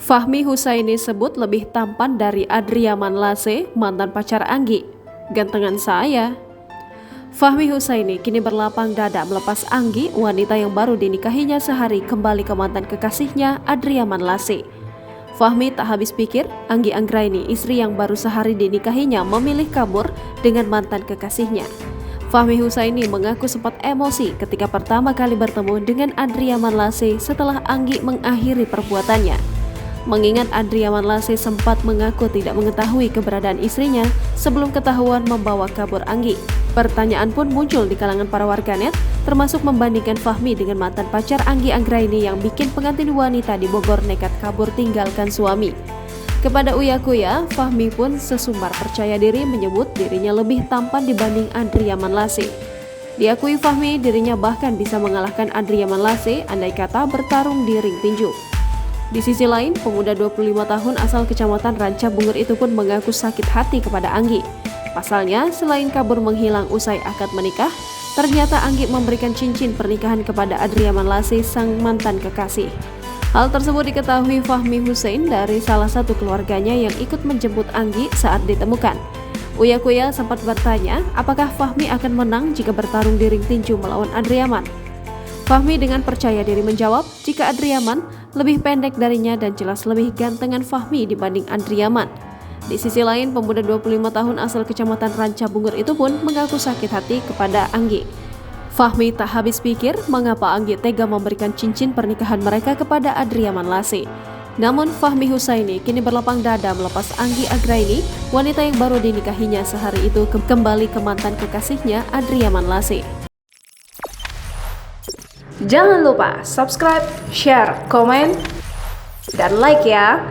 Fahmi Husaini sebut lebih tampan dari Adriaman Lase, mantan pacar Anggi. Gantengan saya. Fahmi Husaini kini berlapang dada melepas Anggi, wanita yang baru dinikahinya sehari kembali ke mantan kekasihnya Adriaman Lase. Fahmi tak habis pikir, Anggi Anggraini, istri yang baru sehari dinikahinya, memilih kabur dengan mantan kekasihnya. Fahmi Husaini mengaku sempat emosi ketika pertama kali bertemu dengan Adriaman Lase setelah Anggi mengakhiri perbuatannya. Mengingat Adriaman Lase sempat mengaku tidak mengetahui keberadaan istrinya sebelum ketahuan membawa kabur Anggi. Pertanyaan pun muncul di kalangan para warganet, termasuk membandingkan Fahmi dengan mantan pacar Anggi Anggraini yang bikin pengantin wanita di Bogor nekat kabur tinggalkan suami. Kepada Uya Kuya, Fahmi pun sesumbar percaya diri menyebut dirinya lebih tampan dibanding Adriaman Lase. Diakui Fahmi, dirinya bahkan bisa mengalahkan Adriaman Lase andai kata bertarung di ring tinju. Di sisi lain, pemuda 25 tahun asal Kecamatan Ranca Bungur itu pun mengaku sakit hati kepada Anggi. Pasalnya, selain kabur menghilang usai akad menikah, ternyata Anggi memberikan cincin pernikahan kepada Adriaman Lase, sang mantan kekasih. Hal tersebut diketahui Fahmi Husain dari salah satu keluarganya yang ikut menjemput Anggi saat ditemukan. Uya Kuya sempat bertanya, apakah Fahmi akan menang jika bertarung di ring tinju melawan Adriaman? Fahmi dengan percaya diri menjawab, jika Adriaman lebih pendek darinya dan jelas lebih gantengan Fahmi dibanding Adriaman. Di sisi lain, pemuda 25 tahun asal Kecamatan Ranca Bungur itu pun mengaku sakit hati kepada Anggi. Fahmi tak habis pikir mengapa Anggi tega memberikan cincin pernikahan mereka kepada Adriaman Lase. Namun Fahmi Husaini kini berlapang dada melepas Anggi Anggraini, wanita yang baru dinikahinya sehari itu kembali ke mantan kekasihnya Adriaman Lase. Jangan lupa subscribe, share, komen, dan like ya!